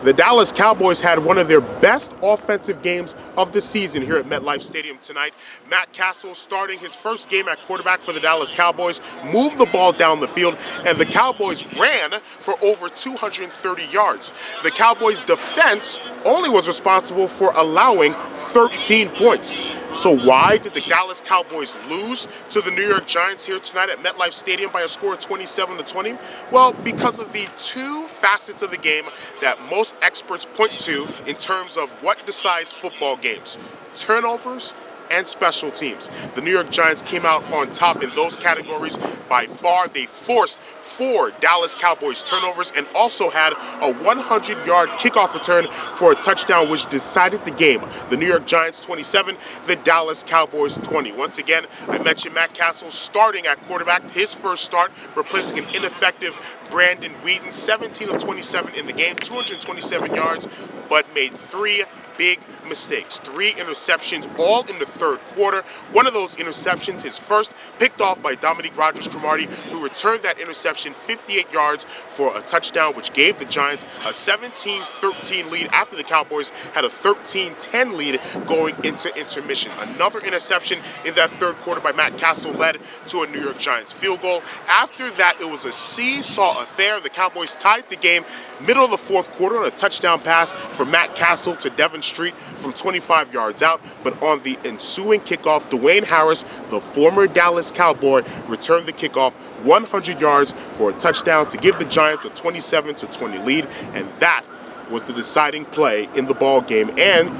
The Dallas Cowboys had one of their best offensive games of the season here at MetLife Stadium tonight. Matt Cassel starting his first game at quarterback for the Dallas Cowboys, moved the ball down the field, and the Cowboys ran for over 230 yards. The Cowboys' defense only was responsible for allowing 13 points. So why did the Dallas Cowboys lose to the New York Giants here tonight at MetLife Stadium by a score of 27-20? Well, because of the two facets of the game that most experts point to in terms of what decides football games: turnovers and special teams. The New York Giants came out on top in those categories by far. They forced 4 Dallas Cowboys turnovers and also had a 100-yard kickoff return for a touchdown, which decided the game. The New York Giants 27, the Dallas Cowboys 20. Once again, I mentioned Matt Cassel starting at quarterback, his first start, replacing an ineffective Brandon Wheaton. 17 of 27 in the game, 227 yards, but made 3 big mistakes. 3 interceptions, all in the third quarter. One of those interceptions, his first, picked off by Dominique Rodgers-Cromartie, who returned that interception 58 yards for a touchdown, which gave the Giants a 17-13 lead after the Cowboys had a 13-10 lead going into intermission. Another interception in that third quarter by Matt Cassel led to a New York Giants field goal. After that, it was a seesaw affair. The Cowboys tied the game middle of the fourth quarter on a touchdown pass from Matt Cassel to Devin Street from 25 yards out, but on the ensuing kickoff, Dwayne Harris, the former Dallas Cowboy, returned the kickoff 100 yards for a touchdown to give the Giants a 27-20 lead, and that was the deciding play in the ball game. And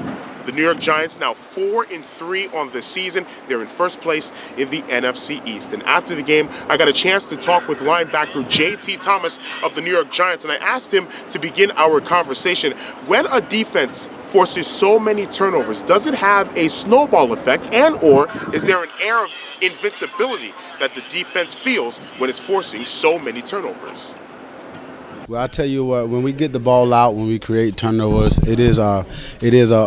the New York Giants now 4-3 on the season. They're in first place in the NFC East. And after the game, I got a chance to talk with linebacker J.T. Thomas of the New York Giants, and I asked him to begin our conversation. When a defense forces so many turnovers, does it have a snowball effect, and or is there an air of invincibility that the defense feels when it's forcing so many turnovers? Well, I tell you what, when we get the ball out, when we create turnovers, it is a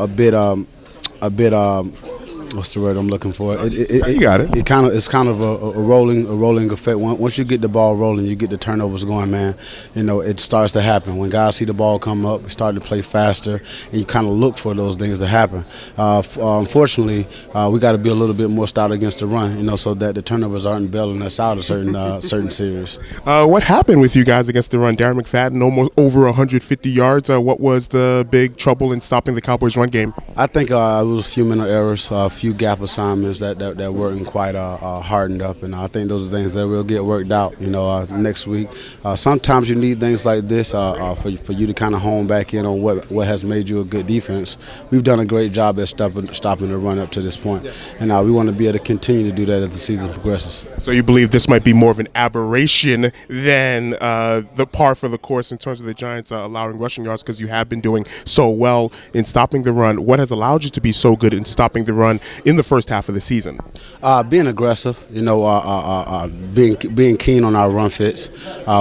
bit what's the word I'm looking for? You got it. It's kind of a rolling effect. Once you get the ball rolling, you get the turnovers going, man. You know, it starts to happen. When guys see the ball come up, we start to play faster, and you kind of look for those things to happen. Unfortunately, we got to be a little bit more stout against the run, you know, so that the turnovers aren't bailing us out of certain series. What happened with you guys against the run? Darren McFadden almost over 150 yards. What was the big trouble in stopping the Cowboys' run game? I think it was a few mental errors, a few gap assignments that weren't quite hardened up, and I think those are things that will get worked out, you know, next week. Sometimes you need things like this for you to kind of hone back in on what has made you a good defense. We've done a great job at stopping the run up to this point, and we want to be able to continue to do that as the season progresses. So you believe this might be more of an aberration than the par for the course in terms of the Giants allowing rushing yards, because you have been doing so well in stopping the run. What has allowed you to be so good in stopping the run in the first half of the season? Being aggressive, you know, being keen on our run fits.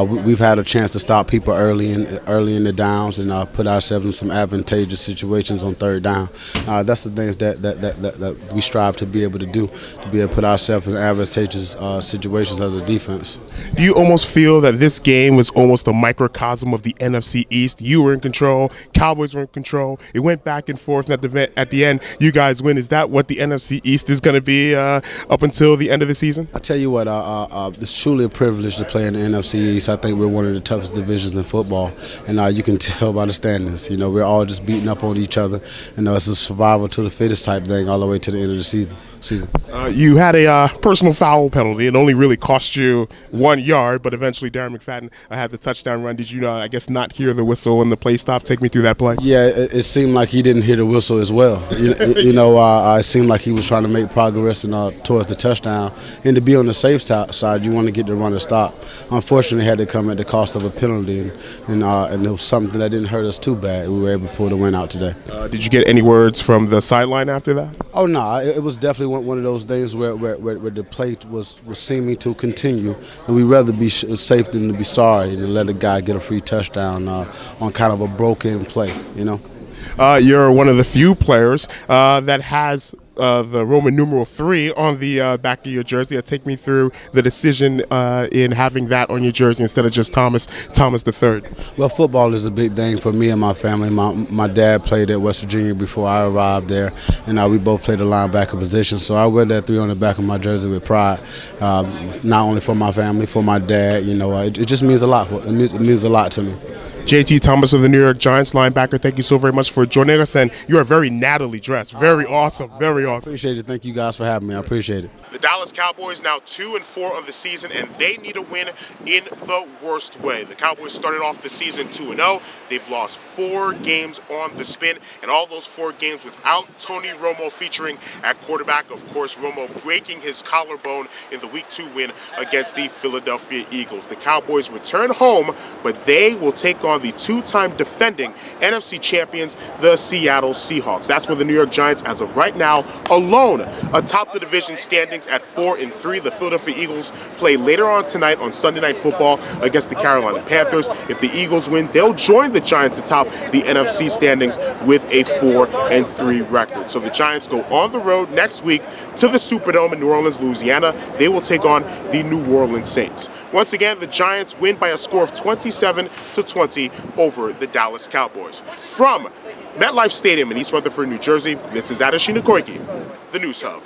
We've had a chance to stop people early in the downs and put ourselves in some advantageous situations on third down. That's the things that we strive to be able to do, to be able to put ourselves in advantageous situations as a defense. Do you almost feel that this game was almost a microcosm of the NFC East? You were in control, Cowboys were in control. It went back and forth, and at the end, you guys win. Is that what the NFC East is going to be up until the end of the season? I tell you what, it's truly a privilege to play in the NFC East. I think we're one of the toughest divisions in football, and you can tell by the standings. You know, we're all just beating up on each other. You know, it's a survival to the fittest type thing all the way to the end of the season. You had a personal foul penalty. It only really cost you 1 yard, but eventually Darren McFadden had the touchdown run. Did you, I guess, not hear the whistle when the play stopped? Take me through that play. Yeah, it seemed like he didn't hear the whistle as well. It seemed like he was trying to make progress towards the touchdown. And to be on the safe side, you want to get the runner stop. Unfortunately, it had to come at the cost of a penalty, and it was something that didn't hurt us too bad. We were able to pull the win out today. Did you get any words from the sideline after that? Oh, no, it was definitely one of those days where the play was seeming to continue, and we'd rather be safe than to be sorry and let a guy get a free touchdown on kind of a broken play, you know. You're one of the few players that has the Roman numeral 3 on the back of your jersey. Take me through the decision in having that on your jersey instead of just Thomas III. Well, football is a big thing for me and my family. My dad played at West Virginia before I arrived there, and we both played the linebacker position. So I wear that 3 on the back of my jersey with pride, not only for my family, for my dad. It just means a lot. It means a lot to me. JT Thomas of the New York Giants, linebacker, thank you so very much for joining us, and you are very nattily dressed. Very awesome, very awesome. Appreciate it. Thank you guys for having me. I appreciate it. The Dallas Cowboys now 2-4 of the season, and they need a win in the worst way. The Cowboys started off the season 2-0. They've lost 4 games on the spin, and all those 4 games without Tony Romo featuring at quarterback. Of course, Romo breaking his collarbone in the Week 2 win against the Philadelphia Eagles. The Cowboys return home, but they will take on the 2-time defending NFC champions, the Seattle Seahawks. That's for the New York Giants as of right now, alone atop the division standings at 4-3. The Philadelphia Eagles play later on tonight on Sunday Night Football against the Carolina Panthers. If the Eagles win, they'll join the Giants atop the NFC standings with a 4-3 record. So the Giants go on the road next week to the Superdome in New Orleans, Louisiana. They will take on the New Orleans Saints. Once again, the Giants win by a score of 27-20 over the Dallas Cowboys. From MetLife Stadium in East Rutherford, New Jersey, this is Adeshina Koike, the News Hub.